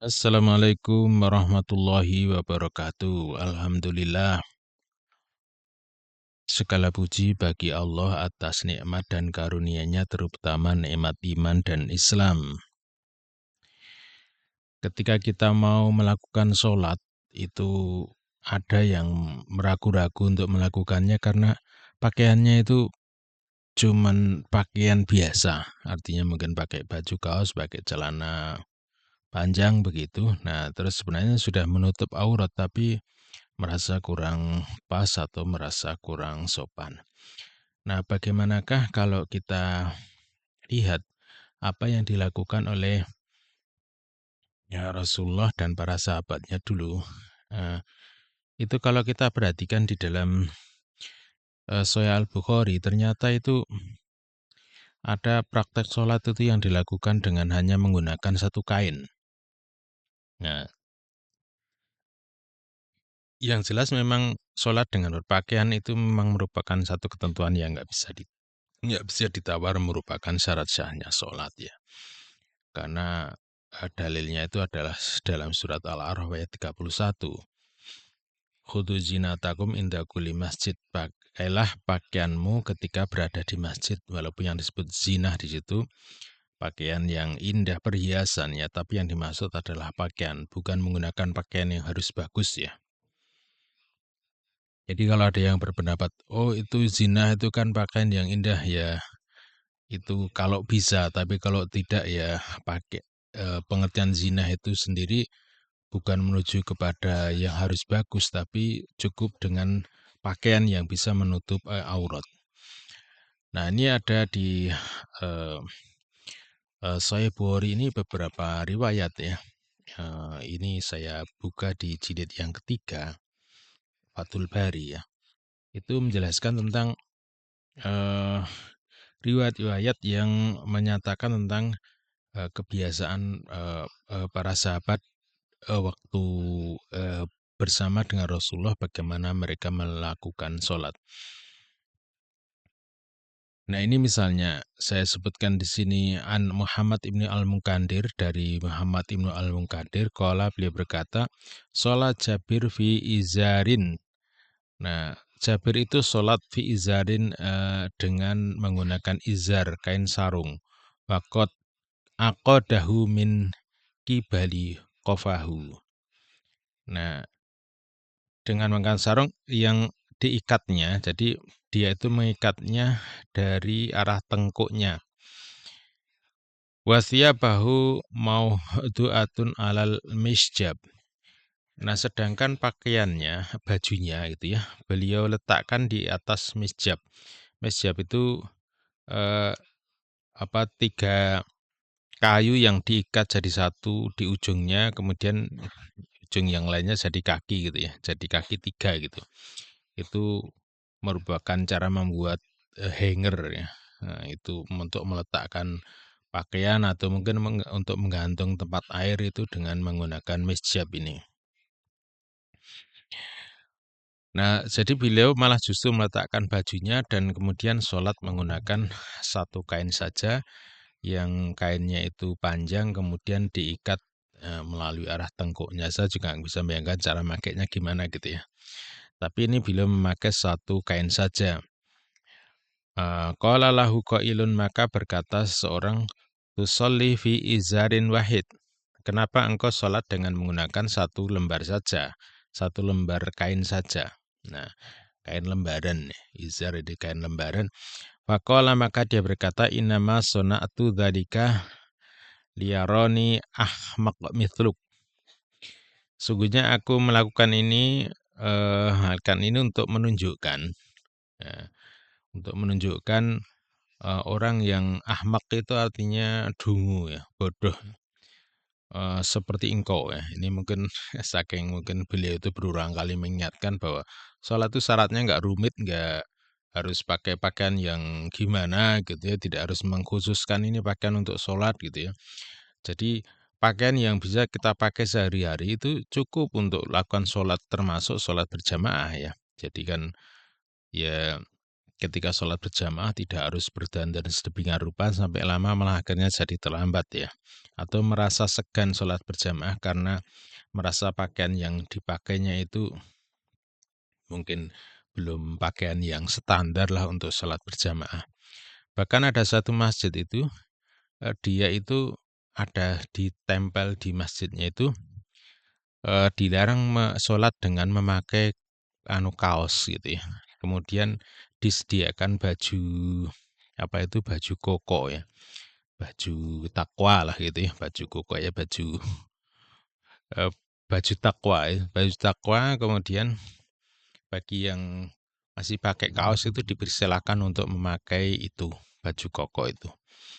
Assalamualaikum warahmatullahi wabarakatuh. Alhamdulillah, segala puji bagi Allah atas nikmat dan karunia-Nya, terutama nikmat iman dan Islam. Ketika kita mau melakukan sholat, itu ada yang meragu-ragu untuk melakukannya karena pakaiannya itu cuman pakaian biasa. Artinya mungkin pakai baju kaos, pakai celana panjang begitu. Nah, terus sebenarnya sudah menutup aurat, tapi merasa kurang pas atau merasa kurang sopan. Nah, bagaimanakah kalau kita lihat apa yang dilakukan oleh Rasulullah dan para sahabatnya dulu? Eh, itu kalau kita perhatikan di dalam Sahih Al-Bukhari, ternyata itu ada praktek sholat itu yang dilakukan dengan hanya menggunakan satu kain. Nah, yang jelas memang sholat dengan berpakaian itu memang merupakan satu ketentuan yang nggak bisa ditawar, merupakan syarat sahnya sholat ya. Karena dalilnya itu adalah dalam surat Al-A'raf ayat 31. Khudhu zinatakum inda kulli masjid. Pakailah pakaianmu ketika berada di masjid. Walaupun yang disebut zinah di situ pakaian yang indah, perhiasan ya, tapi yang dimaksud adalah pakaian, bukan menggunakan pakaian yang harus bagus ya. Jadi kalau ada yang berpendapat, oh itu zina itu kan pakaian yang indah ya, itu kalau bisa, tapi kalau tidak ya pakai pengertian zina itu sendiri bukan menuju kepada yang harus bagus, tapi cukup dengan pakaian yang bisa menutup aurat. Nah, ini ada di uh, Sahih Bukhari ini beberapa riwayat ya. Ini saya buka di jilid yang ketiga, Fathul Bari ya. Itu menjelaskan tentang uh, riwayat-riwayat yang menyatakan tentang kebiasaan para sahabat waktu bersama dengan Rasulullah, bagaimana mereka melakukan sholat. Nah, ini misalnya saya sebutkan di sini an Muhammad ibnu Al-Munkadir, dari Muhammad ibnu Al-Munkadir, qala, beliau berkata, sholat Jabir fi izarin. Nah, Jabir itu sholat fi izarin dengan menggunakan izar, kain sarung. Waqad aqadahu min kibali qafahu. Nah, dengan menggunakan sarung yang diikatnya, jadi dia itu mengikatnya dari arah tengkuknya. Wasiyabahu maudu'atun alal misjab. Nah, sedangkan pakaiannya, bajunya gitu ya, beliau letakkan di atas misjab. Misjab itu eh, tiga kayu yang diikat jadi satu di ujungnya, kemudian ujung yang lainnya jadi kaki gitu ya, jadi kaki tiga gitu. Itu merupakan cara membuat hanger ya. Nah, itu untuk meletakkan pakaian atau mungkin untuk menggantung tempat air itu dengan menggunakan misjab ini. Nah, jadi beliau malah justru meletakkan bajunya dan kemudian sholat menggunakan satu kain saja, yang kainnya itu panjang kemudian diikat melalui arah tengkuknya. Saya juga nggak bisa bayangkan cara makainya gimana gitu ya. Tapi ini beliau memakai satu kain saja. Qala lahu qailun, maka berkata seseorang, tusolli fi izarin wahid. Kenapa engkau sholat dengan menggunakan satu lembar saja, satu lembar kain saja? Nah, kain lembaran, izar itu kain lembaran. Faqala, maka dia berkata, innama sona'atu dzalika liyaroni ahmaq mithluk. Sungguhnya aku melakukan ini untuk menunjukkan ya, orang yang ahmak itu artinya dungu ya, bodoh, seperti engkau ya. Ini mungkin saking mungkin beliau itu berulang kali mengingatkan bahwa sholat itu syaratnya nggak rumit, nggak harus pakai pakaian yang gimana gitu ya, tidak harus mengkhususkan ini pakaian untuk sholat gitu ya. Jadi pakaian yang bisa kita pakai sehari-hari itu cukup untuk lakukan sholat, termasuk sholat berjamaah ya. Jadi kan ya, ketika sholat berjamaah tidak harus berdandan sedemikian rupa sampai lama malah akhirnya jadi terlambat ya. Atau merasa segan sholat berjamaah karena merasa pakaian yang dipakainya itu mungkin belum pakaian yang standar lah untuk sholat berjamaah. Bahkan ada satu masjid itu, dia itu ada ditempel di masjidnya itu, dilarang sholat dengan memakai kaos gitu ya. Kemudian disediakan baju apa itu baju koko ya, baju takwa lah gitu ya, baju koko ya, eh, baju takwa ya, baju takwa. Kemudian bagi yang masih pakai kaos itu dipersilakan untuk memakai itu baju koko itu.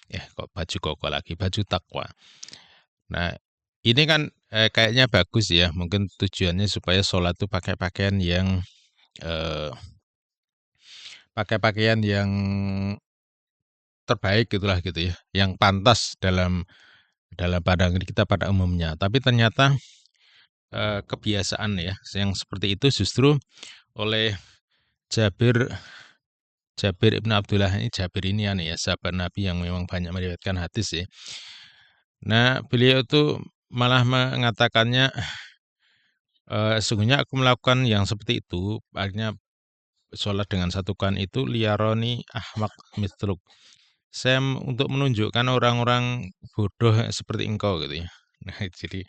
Kok baju koko lagi, baju takwa. Nah, ini kan kayaknya bagus ya. Mungkin tujuannya supaya sholat tuh pakai pakaian yang eh, terbaik gitulah gitu ya, yang pantas dalam pandangan kita pada umumnya. Tapi ternyata kebiasaan ya, yang seperti itu justru oleh Jabir Jabir ibn Abdullah ini, Jabir ini ya, sahabat Nabi yang memang banyak meriwayatkan hadis ya. Nah, beliau itu malah mengatakannya, sesungguhnya aku melakukan yang seperti itu, akhirnya sholat dengan satu kan itu liyaroni ahmak mitluk. Saya untuk menunjukkan orang-orang bodoh seperti engkau gitu ya. Nah, jadi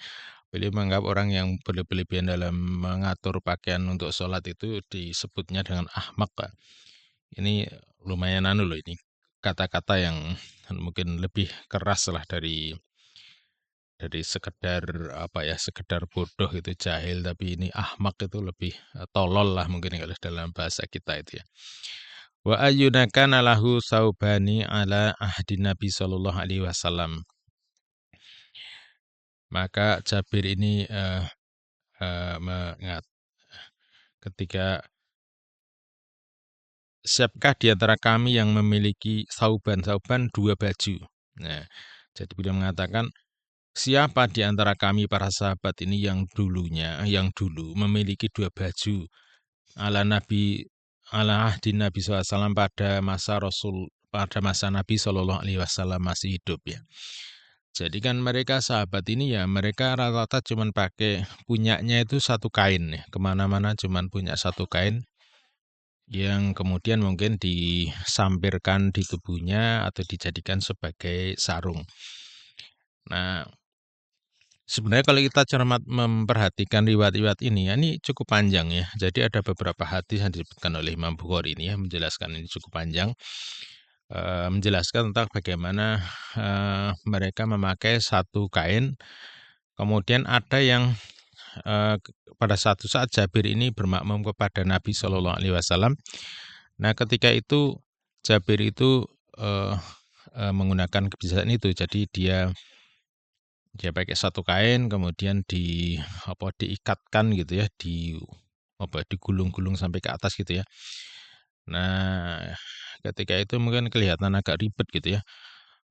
beliau menganggap orang yang berlebihan dalam mengatur pakaian untuk sholat itu disebutnya dengan ahmak, Pak. Ini lumayan loh ini, kata-kata yang mungkin lebih keras lah dari sekedar apa ya, sekedar bodoh itu, jahil, tapi ini ahmak itu lebih tolol lah mungkin kalau dalam bahasa kita itu ya. Wa ayyuna kana lahu saubani ala ahdi Nabi sallallahu alaihi wasallam. Maka Jabir ini mengat ketika, siapkah di antara kami yang memiliki sauban dua baju. Nah, jadi beliau mengatakan, siapa di antara kami para sahabat ini yang dulu memiliki dua baju ala Nabi, ala ahdi Nabi SAW pada masa Nabi SAW masih hidup ya. Jadi kan mereka sahabat ini ya, mereka rata-rata cuman pakai, punyanya itu satu kain ya, kemana-mana cuman punya satu kain yang kemudian mungkin disampirkan di tubuhnya atau dijadikan sebagai sarung. Nah, sebenarnya kalau kita cermat memperhatikan riwayat-riwayat ini cukup panjang ya. Jadi ada beberapa hadis yang disebutkan oleh Imam Bukhari ini ya, menjelaskan ini cukup panjang, menjelaskan tentang bagaimana mereka memakai satu kain. Kemudian ada yang pada satu saat Jabir ini bermakmum kepada Nabi Shallallahu Alaihi Wasallam. Nah, ketika itu Jabir itu menggunakan kebiasaan itu, jadi dia pakai satu kain, kemudian diikatkan gitu ya, digulung-gulung sampai ke atas gitu ya. Nah, ketika itu mungkin kelihatan agak ribet gitu ya.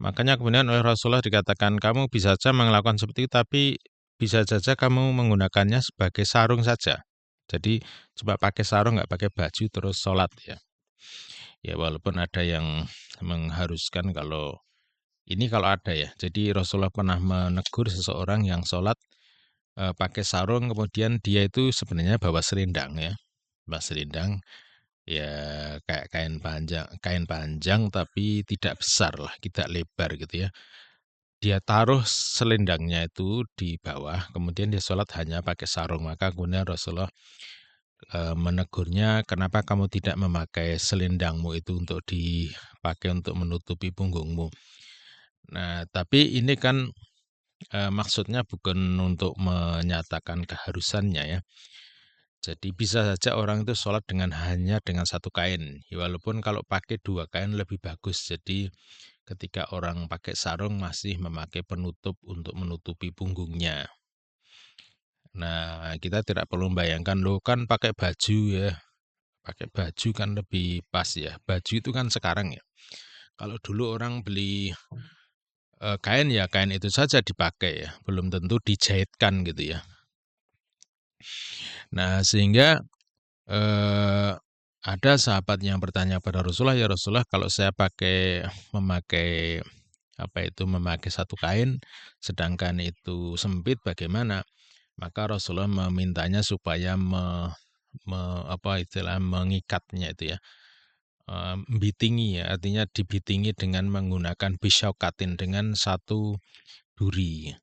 Makanya kemudian oleh Rasulullah dikatakan, kamu bisa saja melakukan seperti itu, tapi bisa saja kamu menggunakannya sebagai sarung saja. Jadi coba pakai sarung, nggak pakai baju terus sholat ya. Ya walaupun ada yang mengharuskan kalau ada ya. Jadi Rasulullah pernah menegur seseorang yang sholat pakai sarung, kemudian dia itu sebenarnya bawa selendang ya. Bawa selendang ya, kayak kain panjang tapi tidak besar lah, tidak lebar gitu ya. Dia taruh selendangnya itu di bawah, kemudian dia sholat hanya pakai sarung. Maka kemudian Rasulullah menegurnya, kenapa kamu tidak memakai selendangmu itu untuk dipakai untuk menutupi punggungmu. Nah, tapi ini kan maksudnya bukan untuk menyatakan keharusannya ya. Jadi bisa saja orang itu sholat hanya dengan satu kain. Ya, walaupun kalau pakai dua kain lebih bagus. Jadi ketika orang pakai sarung masih memakai penutup untuk menutupi punggungnya. Nah, kita tidak perlu membayangkan, loh kan pakai baju ya. Pakai baju kan lebih pas ya. Baju itu kan sekarang ya. Kalau dulu orang beli kain ya kain itu saja dipakai ya. Belum tentu dijahitkan gitu ya. Nah, sehingga ada sahabat yang bertanya pada Rasulullah, "Ya Rasulullah, kalau saya memakai memakai satu kain, sedangkan itu sempit bagaimana?" Maka Rasulullah memintanya supaya mengikatnya itu ya, bitingi ya, artinya dibitingi dengan menggunakan bisyaukatin, dengan satu duri.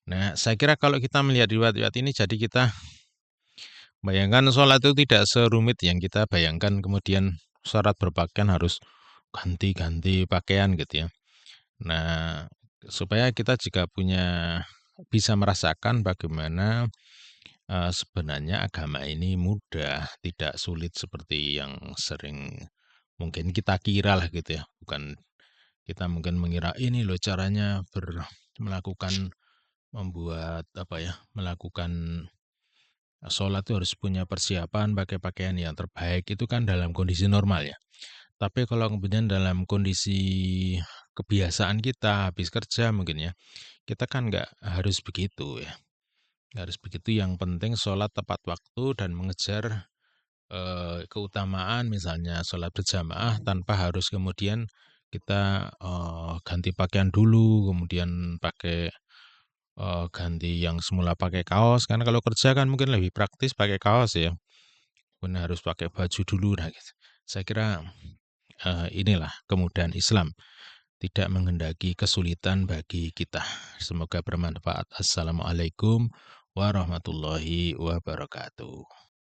Nah, saya kira kalau kita melihat riwayat-riwayat ini, jadi kita bayangkan sholat itu tidak serumit yang kita bayangkan, kemudian syarat berpakaian harus ganti-ganti pakaian gitu ya. Nah, supaya kita juga bisa merasakan bagaimana sebenarnya agama ini mudah, tidak sulit seperti yang sering mungkin kita kira lah gitu ya. Bukan kita mungkin mengira ini loh caranya melakukan melakukan sholat itu harus punya persiapan, pakai pakaian yang terbaik, itu kan dalam kondisi normal ya. Tapi kalau kemudian dalam kondisi kebiasaan kita habis kerja mungkin ya, kita kan nggak harus begitu ya. Nggak harus begitu, yang penting sholat tepat waktu dan mengejar keutamaan, misalnya sholat berjamaah tanpa harus kemudian kita ganti pakaian dulu, kemudian ganti yang semula pakai kaos, karena kalau kerja kan mungkin lebih praktis pakai kaos ya, kemudian harus pakai baju dulu. Nah gitu. Saya kira inilah kemudahan Islam, tidak menghendaki kesulitan bagi kita. Semoga bermanfaat. Assalamualaikum warahmatullahi wabarakatuh.